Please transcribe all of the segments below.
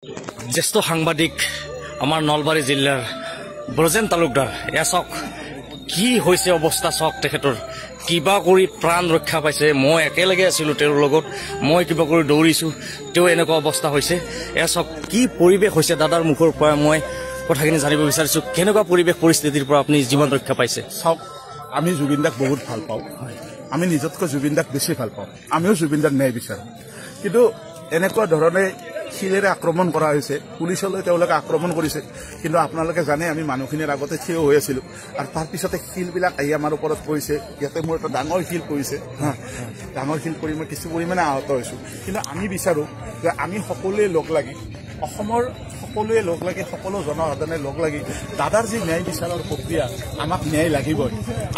জ্যেষ্ঠ সাংবাদিক আমাৰ নলবাৰী জিলাৰ ব্ৰজেন তালুকদাৰ এয়া চাওক কি হৈছে অৱস্থা চাওক তেখেতৰ কিবা কৰি প্ৰাণ ৰক্ষা পাইছে মই একেলগে আছিলোঁ তেওঁৰ লগত মই কিবা কৰি দৌৰিছোঁ তেওঁ এনেকুৱা অৱস্থা হৈছে এয়া চাওক কি পৰিৱেশ হৈছে দাদাৰ মুখৰ পৰা মই কথাখিনি জানিব বিচাৰিছোঁ কেনেকুৱা পৰিৱেশ পৰিস্থিতিৰ পৰা আপুনি জীৱন ৰক্ষা পাইছে চাওক আমি জুবিন দাক বহুত ভাল পাওঁ আমি নিজতকৈ জুবিন দাক বেছি ভাল পাওঁ আমিও জুবিন দাক ন্যায় বিচাৰোঁ কিন্তু এনেকুৱা ধৰণে শিলেৰে আক্ৰমণ কৰা হৈছে পুলিচলৈ তেওঁলোকে আক্ৰমণ কৰিছে কিন্তু আপোনালোকে জানে আমি মানুহখিনিৰ আগতে থিয় হৈ আছিলোঁ আৰু তাৰপিছতে শিলবিলাক আহি আমাৰ ওপৰত পৰিছে ইয়াতে মোৰ এটা ডাঙৰ শিল পৰিছে ডাঙৰ শিল পৰি মই কিছু পৰিমাণে আহত হৈছোঁ কিন্তু আমি বিচাৰোঁ যে আমি সকলোৱে লগ লাগি অসমৰ সকলোৱে লগ লাগি সকলো জনসাধাৰণে লগ লাগি দাদাৰ যি ন্যায় বিচাৰৰ প্ৰক্ৰিয়া আমাক ন্যায় লাগিবই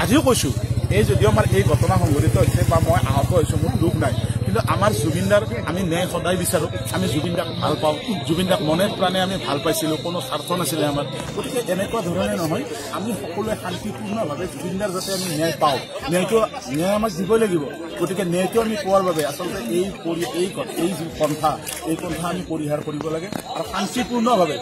আজিও কৈছোঁ এই যদিও আমাৰ এই ঘটনা সংঘটিত হৈছে বা মই আহত হৈছোঁ মোৰ দুখ নাই কিন্তু আমাৰ জুবিন দাৰ আমি ন্যায় সদায় বিচাৰোঁ আমি জুবিন দাক ভাল পাওঁ জুবিন দাক মনে প্ৰাণে আমি ভাল পাইছিলোঁ কোনো স্বাৰ্থ নাছিলে আমাৰ গতিকে এনেকুৱা ধৰণে নহয় আমি সকলোৱে শান্তিপূৰ্ণভাৱে জুবিন দাৰ যাতে আমি ন্যায় পাওঁ ন্যায় আমাক দিবই লাগিব গতিকে ন্যায়টো আমি পোৱাৰ বাবে আচলতে এই যি পন্থা এই পন্থা আমি পৰিহাৰ কৰিব লাগে আৰু শান্তিপূৰ্ণভাৱে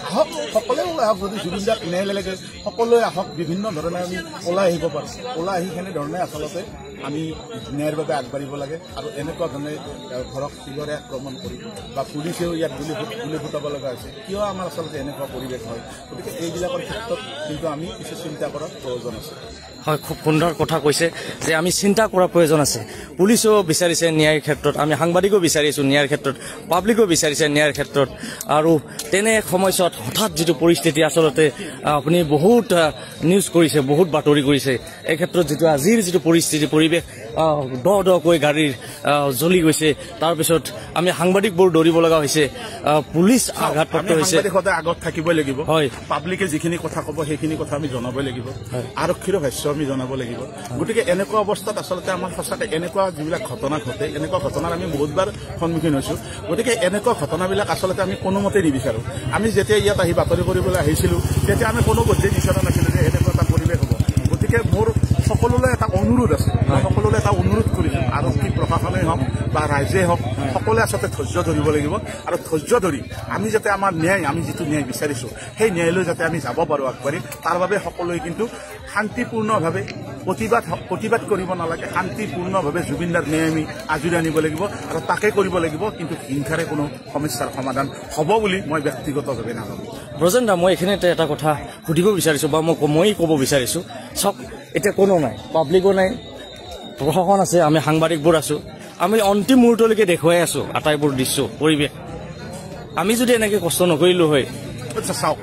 আহক সকলোৱে আহক যদি জুবিন দাক ন্যায় লাগে সকলোৱে আহক বিভিন্ন ধৰণে আমি ওলাই আহিব পাৰোঁ ওলাই আহি সেনেধৰণে আচলতে আমি ন্যায়ৰ বাবে আগবাঢ়িব লাগে আৰু এনেকুৱা ধৰণে ধৰক শিলৰে আক্ৰমণ কৰি বা পুলিচেও ইয়াত গুলি ফুটাব লগা হৈছে কিয় আমাৰ আচলতে এনেকুৱা পৰিৱেশ হয় গতিকে এইবিলাকৰ ক্ষেত্ৰত কিন্তু আমি কিছু চিন্তা কৰাৰ প্ৰয়োজন আছে হয় খুব সুন্দৰ কথা কৈছে যে আমি চিন্তা কৰাৰ প্ৰয়োজন আছে পুলিচেও বিচাৰিছে ন্যায়ৰ ক্ষেত্ৰত আমি সাংবাদিকো বিচাৰিছোঁ ন্যায়ৰ ক্ষেত্ৰত পাব্লিকো বিচাৰিছে ন্যায়ৰ ক্ষেত্ৰত আৰু তেনে সময়ছোৱাত হঠাৎ যিটো পৰিস্থিতি আচলতে আপুনি বহুত নিউজ কৰিছে বহুত বাতৰি কৰিছে এই ক্ষেত্ৰত যিটো আজিৰ যিটো পৰিস্থিতি পৰিৱেশ দকৈ গাড়ীৰ জ্বলি গৈছে তাৰপিছত আমি সাংবাদিকবোৰ দৌৰিব লগা হৈছে পুলিচ আঘাতপ্ৰাপ্ত হৈছে সদায় আগত থাকিবই লাগিব হয় পাব্লিকে যিখিনি কথা ক'ব সেইখিনি কথা আমি জনাবই লাগিব আৰক্ষীৰ ভাষ্য আমি জনাব লাগিব গতিকে এনেকুৱা অৱস্থাত আচলতে আমাৰ সঁচাকৈ এনেকুৱা যিবিলাক ঘটনা ঘটে এনেকুৱা ঘটনাৰ আমি বহুতবাৰ সন্মুখীন হৈছোঁ গতিকে এনেকুৱা ঘটনাবিলাক আচলতে আমি কোনোমতে নিবিচাৰোঁ আমি যেতিয়া ইয়াত আহি বাতৰি কৰিবলৈ আহিছিলোঁ তেতিয়া আমি কোনো পৰ্যায়ে বিচৰা নাছিলোঁ যে এনেকুৱা এটা পৰিৱেশ হ'ব গতিকে মোৰ সকলোলৈ এটা অনুৰোধ আছে মই সকলোলৈ এটা অনুৰোধ কৰিছোঁ আৰক্ষী প্ৰশাসনেই হওক বা ৰাইজেই হওক সকলোৱে আচলতে ধৈৰ্য ধৰিব লাগিব আৰু ধৈৰ্য ধৰি আমি যাতে আমাৰ ন্যায় আমি যিটো ন্যায় বিচাৰিছোঁ সেই ন্যায়লৈ যাতে আমি যাব পাৰোঁ আগবাঢ়ি তাৰ বাবে সকলোৱে কিন্তু শান্তিপূৰ্ণভাৱে প্ৰতিবাদ কৰিব নালাগে শান্তিপূৰ্ণভাৱে জুবিন দাৰ ন্যায় আমি আজৰি আনিব লাগিব আৰু তাকে কৰিব লাগিব কিন্তু হিংসাৰে কোনো সমস্যাৰ সমাধান হ'ব বুলি মই ব্যক্তিগতভাৱে নাভাবোঁ ব্ৰজেন দা মই এইখিনিতে এটা কথা সুধিব বিচাৰিছোঁ বা মই ক'ব বিচাৰিছোঁ চাওক এতিয়া কোনো নাই পাব্লিকো নাই প্ৰশাসন আছে আমি সাংবাদিকবোৰ আছোঁ আমি অন্তিম মুহূৰ্তলৈকে দেখুৱাই আছোঁ আটাইবোৰ দৃশ্য পৰিৱেশ আমি যদি এনেকৈ কষ্ট নকৰিলোঁ হয় চাওক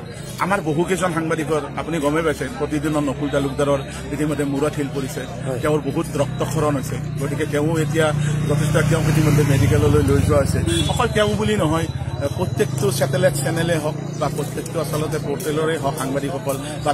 আমাৰ বহুকেইজন সাংবাদিকৰ আপুনি গমেই পাইছে প্ৰতিদিনৰ নকুল তালুকদাৰৰ ইতিমধ্যে মূৰত শিল পৰিছে তেওঁৰ বহুত ৰক্তক্ষৰণ হৈছে গতিকে তেওঁ এতিয়া যথেষ্ট তেওঁ ইতিমধ্যে মেডিকেললৈ লৈ যোৱা হৈছে অকল তেওঁ বুলি নহয় প্ৰত্যেকটো ছেটেলাইট চেনেলে হওক বা প্ৰত্যেকটো আচলতে পৰ্টেলৰে হওক সাংবাদিকসকল বা